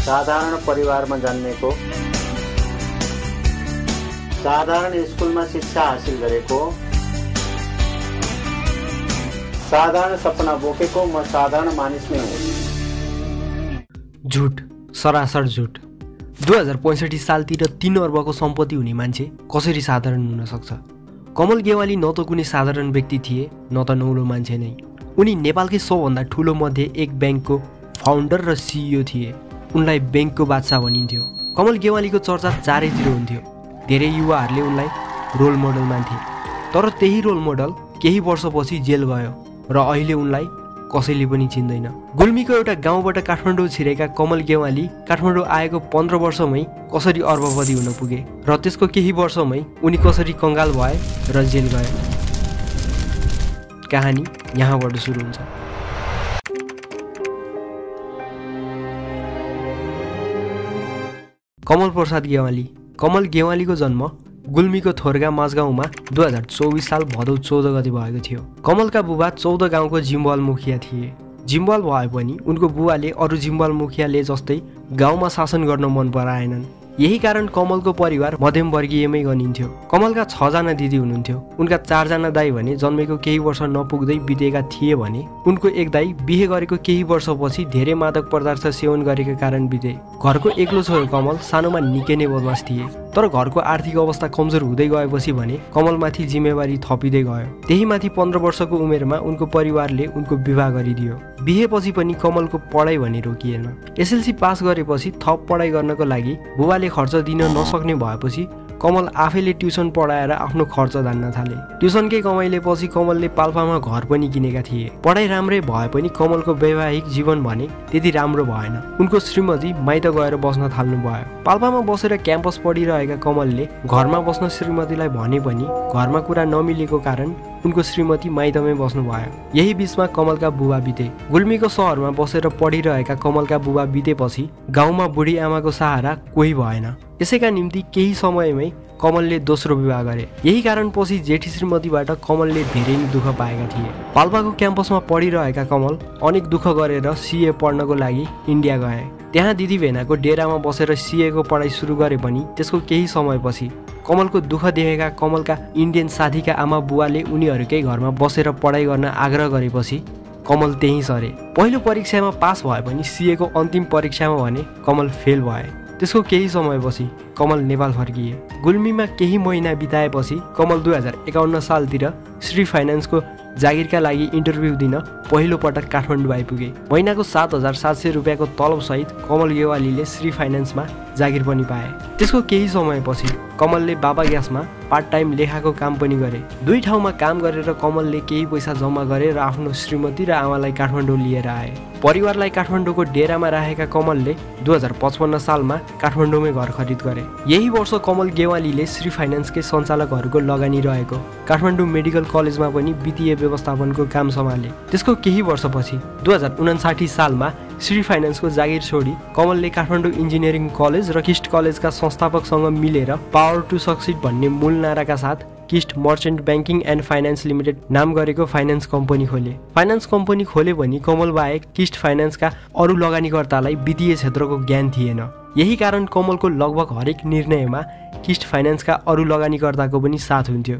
साधारण परिवारमा जन्मेको, साधारण स्कुलमा शिक्षा हासिल गरेको, साधारण सपना बोकेको म साधारण मानिस नै हुँ। झुट, सरासर झुट। 2065 सालतिर 3 अर्बको सम्पत्ति हुने मान्छे कसरी साधारण हुन सक्छ? कमल गेवाली न त कुनै साधारण व्यक्ति थिए न त नौलो मान्छे नै। उनी नेपालकै सबभन्दा ठुलो मध्ये एक ब्याङ्कको फाउन्डर र सिइओ थिए। उनलाई ब्याङ्कको बादशाह भनिन्थ्यो। कमल गेवालीको चर्चा चारैतिर हुन्थ्यो। धेरै युवाहरूले उनलाई रोल मोडल मान्थे। तर त्यही रोल मोडल केही वर्षपछि जेल गयो र अहिले उनलाई कसैले पनि चिन्दैन। गुल्मीको एउटा गाउँबाट काठमाडौँ छिरेका कमल गेवाली काठमाडौँ आएको 15 वर्षमै कसरी अर्बपति हुन पुगे र त्यसको केही वर्षमै उनी कसरी कङ्गाल भए र जेल गए। कहानी यहाँबाट सुरु हुन्छ। कमल प्रसाद गेवाली। कमल गेवालीको जन्म गुल्मीको थोरगा माझगाउँमा 2024 साल भदौ 14 गते भएको थियो। कमलका बुबा 14 गाउँको जिम्वाल मुखिया थिए। जिम्वाल भए पनि उनको बुबाले अरू जिम्वाल मुखियाले जस्तै गाउँमा शासन गर्न मन पराएनन्। यही कारण कमलको परिवार मध्यमवर्गीयमै गनिन्थ्यो। कमलका 6 जना दिदी हुनुहुन्थ्यो। उनका 4 जना दाइ भने जन्मेको केही वर्ष नपुग्दै बितेका थिए भने उनको एक दाइ बिहे गरेको केही वर्षपछि धेरै मादक पदार्थ सेवन गरेका कारण बिते। घरको एक्लो छोरो कमल सानोमा निकै नै बदमास थिए। तर घरको आर्थिक अवस्था कमजोर हुँदै गएपछि भने कमलमाथि जिम्मेवारी थपिँदै गयो। त्यही माथि 15 वर्षको उमेरमा उनको परिवारले उनको विवाह गरिदियो। बिहेपछि पनि कमलको पढाइ भने रोकिएन। एसएलसी पास गरेपछि थप पढाइ गर्नको लागि बुबाले खर्च दिन नसक्ने भएपछि कमल आफैले ट्युसन पढाएर आफ्नो खर्च धान्न थाले। ट्युसनकै कमाइले पछि कमलले पाल्पामा घर पनि किनेका थिए। पढाइ राम्रै भए पनि कमलको वैवाहिक जीवन भने त्यति राम्रो भएन। उनको श्रीमती माइत गएर बस्न थाल्नु भयो। पाल्पामा बसेर क्याम्पस पढिरहेका कमलले घरमा बस्न श्रीमतीलाई भने पनि घरमा कुरा नमिलेको कारण उनको श्रीमती माइतमै बस्नु भयो। यही बीचमा कमलका बुबा बिते। गुल्मीको सहरमा बसेर पढिरहेका कमलका बुबा बितेपछि गाउँमा बुढी आमाको सहारा कोही भएन। यसैका निम्ति केही समयमै कमलले दोस्रो विवाह गरे। यही कारण पछि जेठी श्रीमतीबाट कमलले धेरै नै दुःख पाएका थिए। पाल्पाको क्याम्पसमा पढिरहेका कमल अनेक दुःख गरेर सिए पढ्नको लागि इन्डिया गए। त्यहाँ दिदी भेनाको डेरामा बसेर सिएको पढाइ सुरु गरे पनि त्यसको केही समयपछि कमलको दुःख देखेका कमलका इन्डियन साथीका आमा बुवाले उनीहरूकै घरमा बसेर पढाइ गर्न आग्रह गरेपछि कमल त्यहीँ सरे। पहिलो परीक्षामा पास भए पनि सिएको अन्तिम परीक्षामा भने कमल फेल भए। त्यसको केही समयपछि कमल नेपाल फर्किए। गुल्मीमा केही महिना बिताएपछि कमल 2051 सालतिर श्री फाइनान्सको जागिरका लागि इन्टरभ्यू दिन पहिलो पटक काठमाडौँ आइपुगे। महिनाको 7,700 रुपियाँको तलबसहित कमल गेवालीले श्री फाइनान्समा जागिर पनि पाए। त्यसको केही समयपछि कमलले बाबा ग्यासमा पार्ट टाइम लेखाको काम पनि गरे। 2 ठाउँमा काम गरेर कमलले केही पैसा जम्मा गरे र आफ्नो श्रीमती र आमालाई काठमाडौँ लिएर आए। परिवारलाई काठमाडौँको डेरामा राखेका कमलले 2055 सालमा काठमाडौँमै घर खरिद गरे। यही वर्ष कमल गेवालीले श्री फाइनान्सकै सञ्चालकहरूको लगानी रहेको काठमाडौँ मेडिकल कलेजमा पनि वित्तीय व्यवस्थापनको काम सम्हाले। त्यसको केही वर्षपछि 2059 सालमा श्री फाइनान्सको जागिर छोडी कमलले काठमाडौँ इन्जिनियरिङ कलेज र किस्ट कलेजका संस्थापकसँग मिलेर पावर टु सक्सिड भन्ने मूल नाराका साथ Kist merchant banking and finance limited नाम गरेको फाइनान्स कम्पनी खोले। फाइनान्स कम्पनी खोले भने कमल बाहेक किस्ट फाइनान्सका अरू लगानीकर्तालाई वित्तीय क्षेत्रको ज्ञान थिएन। यही कारण कमलको लगभग हरेक निर्णयमा किस्ट फाइनान्सका अरू लगानीकर्ताको पनि साथ हुन्थ्यो।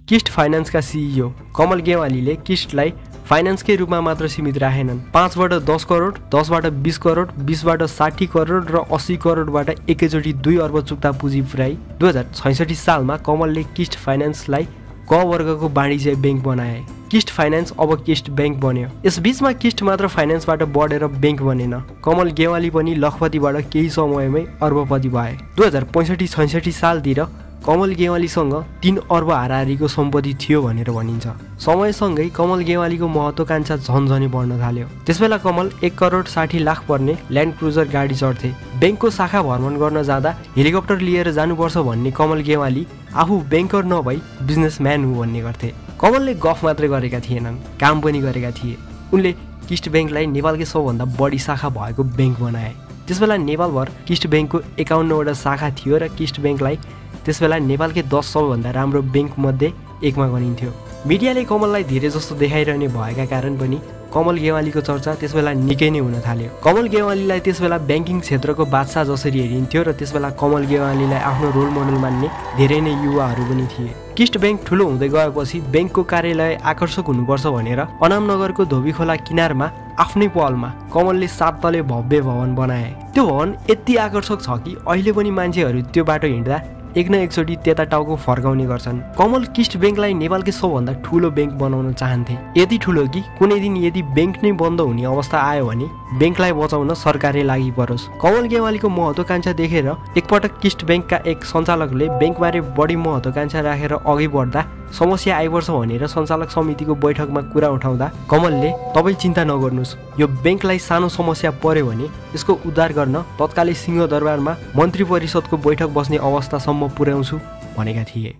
किस्ट फाइनान्सका सिइओ कमल गेवालीले किस्टलाई फाइनान्सकै रूपमा मात्र सीमित राखेनन्। 5 बाट 10 करोड, 10 बाट 20 करोड, 20 बाट 60 करोड र 80 करोडबाट एकैचोटि 2 अर्ब चुक्ता पुँजी पुर्याई 2066 सालमा कमलले किस्ट फाइनान्सलाई क वर्गको वाणिज्य ब्याङ्क बनाए। किस्ट फाइनान्स अब किस्ट ब्याङ्क बन्यो। यस बीचमा किस्ट मात्र फाइनान्सबाट बढेर ब्याङ्क बनेन। कमल गेवाली पनि लखपतिबाट केही समयमै अर्बपति भए। 2065-66 सालतिर कमल गेवालीसँग 3 अर्ब हाराहारीको सम्पत्ति थियो भनेर भनिन्छ। समयसँगै कमल गेवालीको महत्त्वाकांक्षा झन्झनै बढ्न थाल्यो। त्यसबेला कमल 1 करोड 60 लाख पर्ने ल्यान्ड क्रुजर गाडी चढ्थे। ब्याङ्कको शाखा भ्रमण गर्न जाँदा हेलिकप्टर लिएर जानुपर्छ भन्ने कमल गेवाली आफू ब्याङ्कर नभई बिजनेसम्यान हुँ भन्ने गर्थे। कमलले गफ मात्रै गरेका थिएनन्, काम पनि गरेका थिए। उनले किस्ट ब्याङ्कलाई नेपालकै सबभन्दा बढी शाखा भएको ब्याङ्क बनाए। त्यसबेला नेपालभर किस्ट ब्याङ्कको 51 वटा शाखा थियो र किस्ट ब्याङ्कलाई त्यसबेला नेपालकै 10 सबैभन्दा राम्रो ब्याङ्क मध्ये एकमा गनिन्थ्यो। मिडियाले कमललाई धेरै जस्तो देखाइरहने भएका कारण पनि कमल गेवालीको चर्चा त्यसबेला निकै नै हुन थाल्यो। कमल गेवालीलाई त्यसबेला ब्याङ्किङ क्षेत्रको बादशाह जसरी हेरिन्थ्यो र त्यसबेला कमल गेवालीलाई आफ्नो रोल मोडल मान्ने धेरै नै युवाहरू पनि थिए। किस्ट ब्याङ्क ठुलो हुँदै गएपछि ब्याङ्कको कार्यालय आकर्षक हुनुपर्छ भनेर अनामनगरको धोबीखोला किनारमा आफ्नै पहलमा कमलले 7 तले भव्य भवन बनाए। त्यो भवन यति आकर्षक छ कि अहिले पनि मान्छेहरू त्यो बाटो हिँड्दा एक न एकचोटि त्यता टाउको फर्काउने गर्छन्। कमल किस्ट ब्याङ्कलाई नेपालकै सबभन्दा ठुलो ब्याङ्क बनाउन चाहन्थे, यति ठुलो कि कुनै दिन यदि ब्याङ्क नै बन्द हुने अवस्था आयो भने ब्याङ्कलाई बचाउन सरकारले लागि परोस्। कमल गेवालीको महत्त्वाकांक्षा देखेर एकपटक किस्ट ब्याङ्कका एक सञ्चालकले ब्याङ्कबारे बढी महत्त्वाकांक्षा राखेर अघि बढ्दा समस्या आइपर्छ भनेर सञ्चालक समितिको बैठकमा कुरा उठाउँदा कमलले तपाईँ चिन्ता नगर्नुहोस्, यो ब्याङ्कलाई सानो समस्या पर्यो भने यसको उद्धार गर्न तत्कालै सिंहदरबारमा मन्त्री परिषदको बैठक बस्ने अवस्थासम्म पुर्याउँछु भनेका थिए।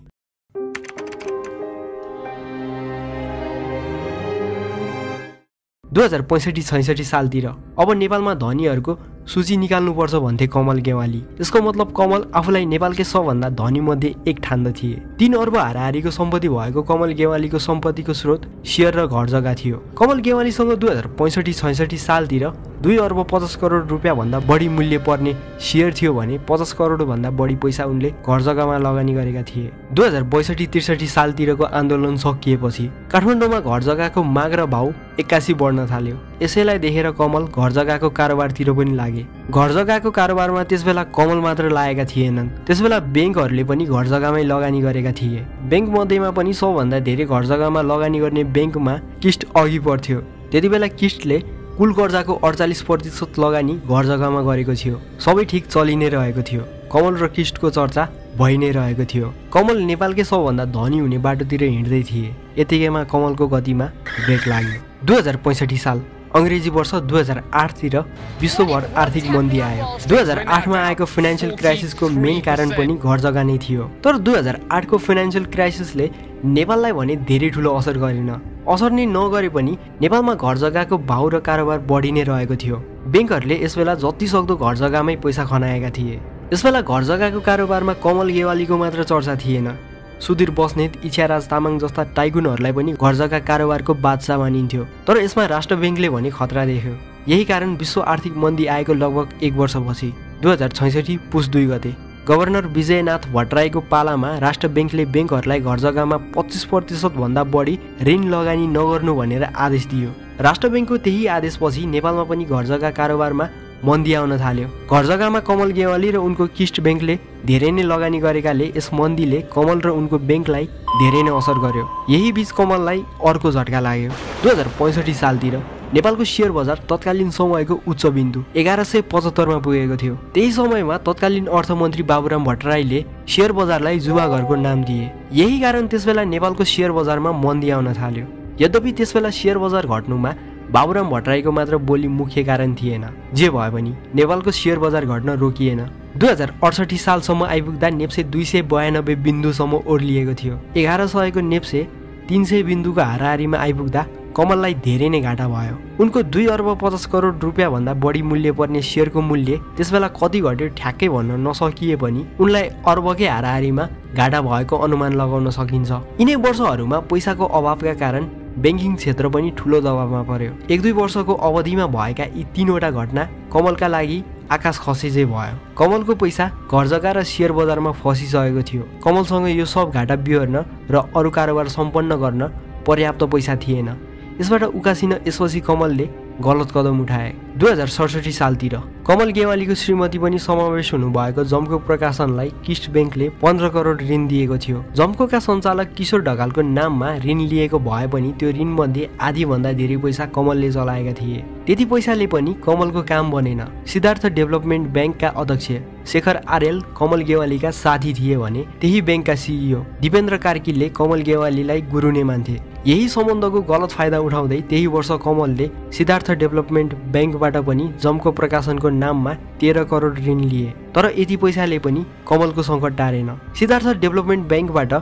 दुई हजार 65-66 सालतिर अब नेपालमा धनीहरूको सूची निकाल्नुपर्छ भन्थे कमल गेवाली। यसको मतलब कमल आफूलाई नेपालकै सबभन्दा धनी मध्ये एक ठान्दथे। 3 अर्ब हाराहारीको सम्पत्ति भएको कमल गेवालीको सम्पत्तिको स्रोत शेयर र घर जग्गा थियो। कमल गेवालीसँग 2065-66 सालतिर 2 अर्ब 50 करोड रुपियाँ भन्दा बढी मूल्य पर्ने शेयर थियो भने 50 करोड भन्दा बढी पैसा उनले घर जग्गामा लगानी गरेका थिए। 2062-63 सालतिरको आन्दोलन सकिएपछि काठमाडौँमा घर जग्गाको माग र भाउ 81 बढ्न थाल्यो। यसैलाई देखेर कमल घर जग्गाको कारोबारतिर पनि लागे। घर जग्गाको कारोबारमा त्यसबेला कमल मात्र लागेका थिएनन्, त्यसबेला ब्याङ्कहरूले पनि घर जग्गामै लगानी गरेका थिए। ब्याङ्क मध्येमा पनि सबभन्दा धेरै घर जग्गामा लगानी गर्ने ब्याङ्कमा किस्ट अघि बढ्थ्यो। त्यतिबेला किस्टले कुल कर्जाको 48% लगानी घर जग्गामा गरेको थियो। सबै ठिक चलि नै रहेको थियो। कमल र किस्टको चर्चा भइ नै रहेको थियो। कमल नेपालकै सबभन्दा धनी हुने बाटोतिर हिँड्दै थिए। यतिकैमा कमलको गतिमा ब्रेक लाग्यो। 2065 साल अंग्रेजी वर्ष 2008 विश्वभर आर्थिक मन्दी आयो। 2008 मा आएको फाइनान्शियल क्राइसिसको मेन कारण पनि घर जग्गा नै थियो। तर 2008 को फाइनान्शियल क्राइसिसले नेपाललाई भने धेरै ठुलो असर गरेन। असर नै नगरे पनि नेपालमा घर जग्गाको भाउ र कारोबार बढी नै रहेको थियो। ब्याङ्कहरूले यसबेला जति सक्दो घर जग्गामै पैसा खनाएका थिए। यसबेला घर जग्गाको कारोबारमा कमल गेवालीको मात्र चर्चा थिएन। सुधीर बस्नेत, इच्छाराज तामाङ जस्ता टाइकुनहरूलाई पनि घर जग्गा कारोबारको बादशाह मानिन्थ्यो। तर यसमा राष्ट्र ब्याङ्कले भने खतरा देख्यो। यही कारण विश्व आर्थिक मन्दी आएको लगभग 1 वर्षपछि 2066 पुस 2 गते गभर्नर विजयनाथ भट्टराईको पालामा राष्ट्र ब्याङ्कले ब्याङ्कहरूलाई घर जग्गामा 25% भन्दा बढी ऋण लगानी नगर्नु भनेर आदेश दियो। राष्ट्र ब्याङ्कको त्यही आदेशपछि नेपालमा पनि घर जग्गा कारोबारमा मन्दी आउन थाल्यो। घर जग्गामा कमल गेवाली र उनको किस्ट ब्याङ्कले धेरै नै लगानी गरेकाले यस मन्दीले कमल र उनको ब्याङ्कलाई धेरै नै असर गर्यो। यही बीच कमललाई अर्को झट्का लाग्यो। 2065 सालतिर नेपालको शेयर बजार तत्कालीन समयको उच्च बिन्दु 1175 मा पुगेको थियो। त्यही समयमा तत्कालीन अर्थमन्त्री बाबुराम भट्टराईले शेयर बजारलाई जुवा घरको नाम दिए। यही कारण त्यसबेला नेपालको शेयर बजारमा मन्दी आउन थाल्यो। यद्यपि त्यसबेला शेयर बजार घट्नुमा बाबुराम भट्टराईको मात्र बोली मुख्य कारण थिएन। जे भए पनि नेपालको शेयर बजार घट्न रोकिएन। 2068 सालसम्म आइपुग्दा नेप्से 292 बिन्दुसम्म ओर्लिएको थियो। 1100 को नेप्से 300 बिन्दुको हाराहारीमा आइपुग्दा कमललाई धेरै नै घाटा भयो। उनको 2 अर्ब 50 करोड रुपियाँ भन्दा बढी मूल्य पर्ने शेयरको मूल्य त्यसबेला कति घट्यो ठ्याक्कै भन्न नसकिए पनि उनलाई अर्बकै हाराहारीमा घाटा भएको अनुमान लगाउन सकिन्छ। यिनै वर्षहरूमा पैसाको अभावका कारण ब्याङ्किङ क्षेत्र पनि ठुलो दबावमा पर्यो। 1-2 वर्षको अवधिमा भएका यी 3वटा घटना कमलका लागि आकाश खसेजै भयो। कमलको पैसा घर जग्गा र शेयर बजारमा फसिसकेको थियो। कमलसँग यो सब घाटा बिहोर्न र अरू कारोबार सम्पन्न गर्न पर्याप्त पैसा थिएन। यसबाट उकासिन यसपछि कमलले गलत कदम उठाए। 2067 सालतिर कमल गेवालीको श्रीमती पनि समावेश हुनुभएको जम्को प्रकाशनलाई किस्ट ब्याङ्कले 15 करोड ऋण दिएको थियो। जम्कोका सञ्चालक किशोर ढकालको नाममा ऋण लिएको भए पनि त्यो ऋणमध्ये आधी भन्दा धेरै पैसा कमलले चलाएका थिए। त्यति पैसाले पनि कमलको काम बनेन। सिद्धार्थ डेभलपमेन्ट ब्याङ्कका अध्यक्ष शेखर आर्यल कमल गेवालीका साथी थिए भने त्यही ब्याङ्कका सिइओ दिपेन्द्र कार्कीले कमल गेवालीलाई गुरु नै मान्थे। यही सम्बन्धको गलत फाइदा उठाउँदै त्यही वर्ष कमलले सिद्धार्थ डेभलपमेन्ट ब्याङ्कबाट पनि जम्को प्रकाशनको नाममा 13 करोड ऋण लिए। तर यति पैसाले पनि कमलको सङ्कट टारेन। सिद्धार्थ डेभलपमेन्ट ब्याङ्कबाट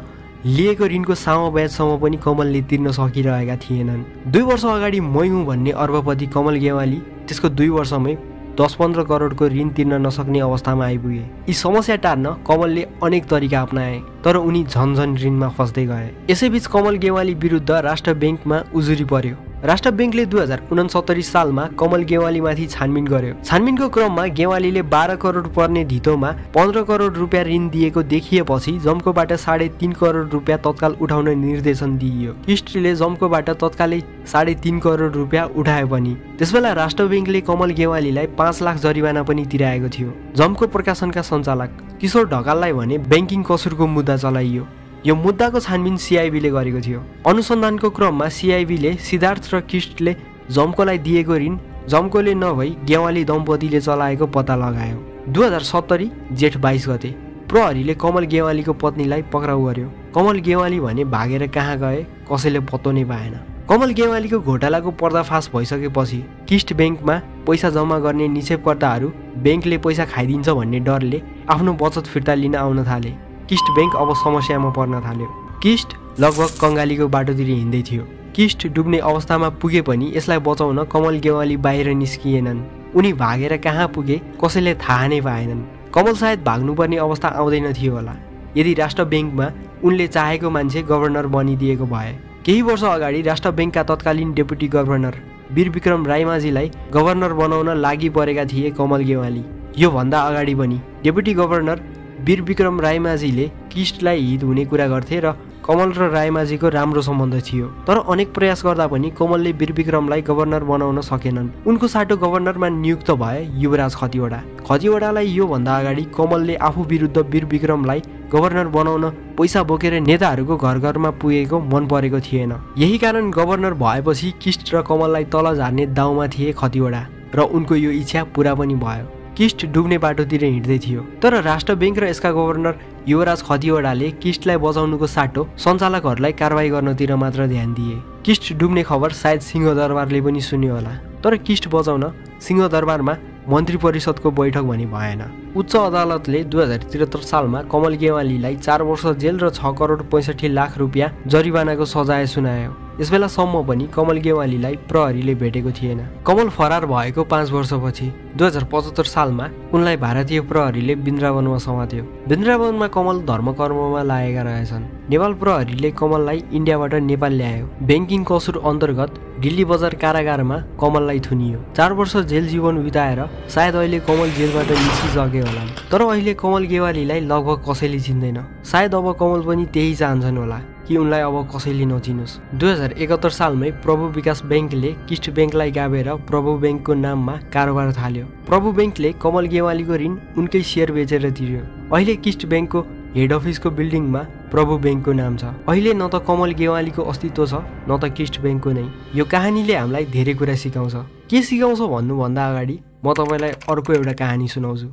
लिएको ऋणको सामो ब्याजसम्म पनि कमलले तिर्न सकिरहेका थिएनन्। 2 वर्ष अगाडि मै हुँ भन्ने अर्बपति कमल गेवाली त्यसको 2 वर्षमै 10-15 करोडको ऋण तिर्न नसक्ने अवस्थामा आइपुगे। यी समस्या टार्न कमलले अनेक तरिका अपनाए, तर उनी झन्झन ऋणमा फस्दै गए। यसैबीच कमल गेवाली विरुद्ध राष्ट्र बैंकमा उजुरी पर्यो। राष्ट्र बैंकले 2069 सालमा कमल गेवालीमाथि छानबिन गर्यो। छानबिनको क्रममा गेवालीले 12 करोड पर्ने धितोमा 15 करोड रुपियाँ ऋण दिएको देखिएपछि जम्कोबाट 3.5 करोड रुपियाँ तत्काल उठाउन निर्देशन दिइयो। किस्टले जम्कोबाट तत्कालै 3.5 करोड रुपियाँ उठाए पनि त्यसबेला राष्ट्र बैंकले कमल गेवालीलाई 5 लाख जरिवाना पनि तिराएको थियो। जम्को प्रकाशनका सञ्चालक किशोर ढकाललाई भने बैंकिङ कसुरको मुद्दा चलाइयो। यो मुद्दाको छानबिन सिआइबीले गरेको थियो। अनुसन्धानको क्रममा सिआइबीले सिद्धार्थ र किस्टले जम्कोलाई दिएको ऋण जम्कोले नभई गेवाली दम्पतिले चलाएको पत्ता लगायो। 2070 जेठ 22 गते प्रहरीले कमल गेवालीको पत्नीलाई पक्राउ गर्यो। कमल गेवाली भने भागेर कहाँ गए कसैले पत्तो नै पाएन। कमल गेवालीको घोटालाको पर्दाफास भइसकेपछि किस्ट बैंकमा पैसा जम्मा गर्ने निक्षेपकर्ताहरू बैंकले पैसा खाइदिन्छ भन्ने डरले आफ्नो बचत फिर्ता लिन आउन थाले। किस्ट बैंक अब समस्यामा पर्न थाल्यो। किस्ट लगभग कंगालीको बाटोतिर हिँड्दै थियो। किस्ट डुब्ने अवस्थामा पुगे पनि यसलाई बचाउन कमल गेवाली बाहिर निस्किएनन्। उनी भागेर कहाँ पुगे कसैले थाहा नै पाएनन्। कमल सायद भाग्नुपर्ने अवस्था आउँदैन थियो होला यदि राष्ट्र बैंकमा उनले चाहेको मान्छे गभर्नर बनिदिएको भए। केही वर्ष अगाडि राष्ट्र बैंकका तत्कालीन डेपुटी गभर्नर वीरविक्रम रायमाझीलाई गभर्नर बनाउन लागि परेका थिए कमल गेवाली। यो भन्दा अगाडि पनि डेपुटी गभर्नर वीरविक्रम रायमाझीले किस्टलाई हित हुने कुरा गर्थे र कमल र रायमाझीको राम्रो सम्बन्ध थियो। तर अनेक प्रयास गर्दा पनि कमलले वीरविक्रमलाई गभर्नर बनाउन सकेनन्। उनको साटो गभर्नरमा नियुक्त भए युवराज खतिवडा। खतिवडालाई यो भन्दा अगाडि कमलले आफू विरुद्ध वीरविक्रमलाई गभर्नर बनाउन पैसा बोकेर नेताहरूको घर घरमा पुगेको मन परेको थिएन। यही कारण गभर्नर भएपछि किस्ट र कमललाई तल झार्ने दाउमा थिए खतिवडा र उनको यो इच्छा पूरा पनि भयो। किस्ट डुब्ने बाटोतिर हिँड्दै थियो। तर राष्ट्र बैंक र यसका गभर्नर युवराज खतिवडाले किस्टलाई बचाउनुको साटो सञ्चालकहरूलाई कारवाही गर्नतिर मात्र ध्यान दिए। किस्ट डुब्ने खबर सायद सिंहदरबारले पनि सुन्यो होला। तर किस्ट बचाउन सिंहदरबारमा मन्त्री परिषदको बैठक भने भएन। उच्च अदालतले 2073 सालमा कमल गेवालीलाई 4 वर्ष जेल र 6 करोड 65 लाख रुपियाँ जरिवानाको सजाय सुनायो। यसबेलासम्म पनि कमल गेवालीलाई प्रहरीले भेटेको थिएन। कमल फरार भएको 5 वर्षपछि 2075 सालमा उनलाई भारतीय प्रहरीले बिन्द्रावनमा समात्यो। बिन्द्रावनमा कमल धर्मकर्ममा लागेका रहेछन्। नेपाल प्रहरीले कमललाई इन्डियाबाट नेपाल ल्यायो। बैंकिङ कसुर अन्तर्गत दिल्ली बजार कारागारमा कमललाई थुनियो। 4 वर्ष जेल जीवन बिताएर सायद अहिले कमल जेलबाट निस्किसके होला। तर अहिले कमल गेवालीलाई लगभग कसैले चिन्दैन। सायद अब कमल पनि त्यही चाहन्छन् होला कि उनलाई अब कसैले नचिनोस्। 2071 सालमै प्रभु विकास बैंकले किस्ट बैंकलाई गाबेर प्रभु बैंकको नाममा कारोबार थाल्यो। प्रभु बैंकले कमल गेवालीको ऋण उनकै सेयर बेचेर तिर्यो। अहिले किस्ट बैंकको हेड अफिसको बिल्डिङमा प्रभु बैंकको नाम छ। अहिले न त कमल गेवालीको अस्तित्व छ न त किस्ट बैंकको नै। यो कहानीले हामीलाई धेरै कुरा सिकाउँछ। के सिकाउँछ भन्नुभन्दा अगाडि म तपाईँलाई अर्को एउटा कहानी सुनाउँछु।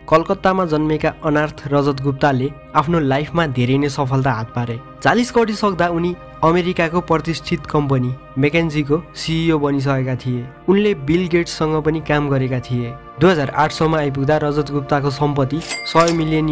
कलकत्तामा जन्मेका अनार्थ रजत गुप्ताले आफ्नो लाइफमा धेरै नै सफलता हात पारे। 40 कटिसक्दा उनी अमेरिकाको प्रतिष्ठित कम्पनी मेकेन्जीको सिइओ बनिसकेका थिए। उनले बिल गेट्ससँग पनि काम गरेका थिए। 2008 सम्म आइपुग्दा रजत गुप्ताको सम्पत्ति $100 मिलियन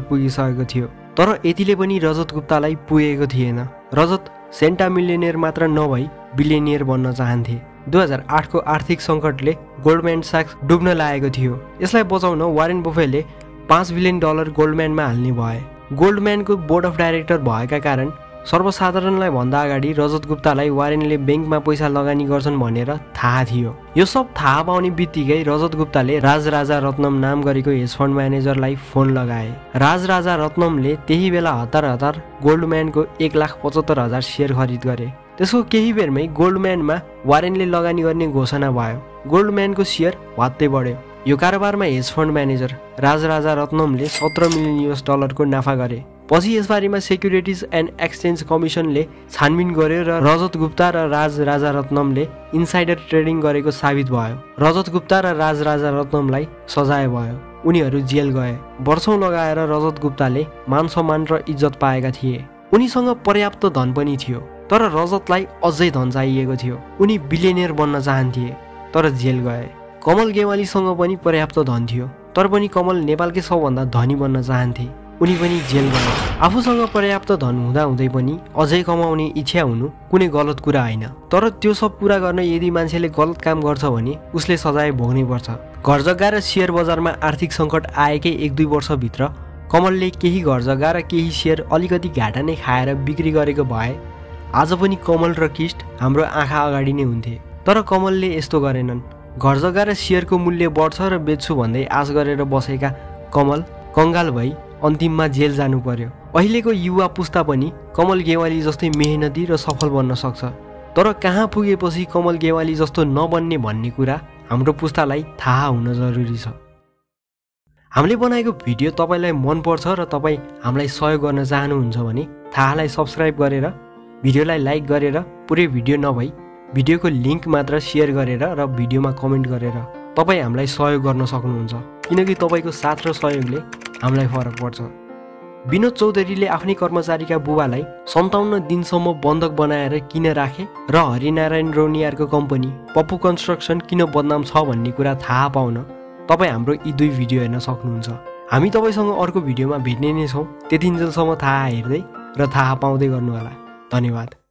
पुगिसकेको थियो। तर यतिले पनि रजत गुप्तालाई पुगेको थिएन। रजत सेन्टा मिलियनियर मात्र नभई बिलियनियर बन्न चाहन्थे। 2008 को आर्थिक सङ्कटले गोल्डम्यान साक्स डुब्न लागेको थियो। यसलाई बचाउन वारेन बफेटले $5 बिलियन गोल्डम्यानमा हाल्ने भए। गोल्डम्यानको बोर्ड अफ डाइरेक्टर भएका कारण सर्वसाधारणलाई भन्दा अगाडि रजत गुप्तालाई वारेनले बैंकमा पैसा लगानी गर्छन् भनेर थाहा थियो। यो सब थाहा पाउने बित्तिकै रजत गुप्ताले राजराजा रत्नम नाम गरेको हेज फन्ड म्यानेजरलाई फोन लगाए। राजराजा रत्नमले त्यही बेला हतार गोल्डम्यानको 1,75,000 सेयर खरिद गरे। त्यसको केही बेरमै गोल्डम्यानमा वारेनले लगानी गर्ने घोषणा भयो। गोल्डम्यानको सेयर वात्तै बढ्यो। यो कारोबारमा हेज फन्ड म्यानेजर राजराजा रत्नमले $17 मिलियन को नाफा गरे। पछि यसबारेमा सेक्युरिटिज एन्ड एक्सचेन्ज कमिसनले छानबिन गर्यो र रजत गुप्ता र राजराजा रत्नमले इनसाइडर ट्रेडिङ गरेको साबित भयो। रजत गुप्ता र राजराजा रत्नमलाई सजाय भयो। उनीहरू जेल गए। वर्षौं लगाएर रजत गुप्ताले मान सम्मान र इज्जत पाएका थिए। उनीसँग पर्याप्त धन पनि थियो। तर रजतलाई अझै धन चाहिएको थियो। उनी बिलियनियर बन्न चाहन्थे तर जेल गए। कमल गेवालीसँग पनि पर्याप्त धन थियो तर पनि कमल नेपालकै सबभन्दा धनी बन्न चाहन्थे। उनी पनि जेल गए। आफूसँग पर्याप्त धन हुँदाहुँदै पनि अझै कमाउने इच्छा हुनु कुनै गलत कुरा होइन, तर त्यो सब पुरा गर्न यदि मान्छेले गलत काम गर्छ भने उसले सजाय भोग्नै पर्छ। घर जग्गा र सेयर बजारमा आर्थिक सङ्कट आएकै 1-2 वर्षभित्र कमलले केही घर जग्गा र केही सेयर अलिकति घाटा नै खाएर बिक्री गरेको भए आज पनि कमल र किस्ट हाम्रो आँखा अगाडि नै हुन्थे। तर कमलले यस्तो गरेनन्। घर जग्गा र सेयरको मूल्य बढ्छ र बेच्छु भन्दै आश गरेर बसेका कमल कङ्गाल भई अन्तिममा जेल जानु पर्यो। अहिलेको युवा पुस्ता पनि कमल गेवाली जस्तै मेहनती र सफल बन्न सक्छ, तर कहाँ पुगेपछि कमल गेवाली जस्तो नबन्ने भन्ने कुरा हाम्रो पुस्तालाई थाहा हुन जरुरी छ। हामीले बनाएको भिडियो तपाईलाई मन पर्छ र तपाईँ हामीलाई सहयोग गर्न चाहनुहुन्छ भने थाहालाई सब्स्क्राइब गरेर भिडियोलाई लाइक गरेर पुरै भिडियो नभई भिडियोको लिङ्क मात्र सेयर गरेर र भिडियोमा कमेन्ट गरेर तपाईँ हामीलाई सहयोग गर्न सक्नुहुन्छ, किनकि तपाईँको साथ र सहयोगले हामीलाई फरक पर्छ। विनोद चौधरीले आफ्नै कर्मचारीका बुबालाई 57 दिनसम्म बन्धक बनाएर किन राखे र हरिनारायण रौनियारको कम्पनी पप्पु कन्स्ट्रक्सन किन बदनाम छ भन्ने कुरा थाहा पाउन तपाईँ हाम्रो यी 2 भिडियो हेर्न सक्नुहुन्छ। हामी तपाईँसँग अर्को भिडियोमा भेट्ने नै छौँ। त्यतिन्जेलसम्म थाहा हेर्दै र थाहा पाउँदै गर्नुहोला। धन्यवाद।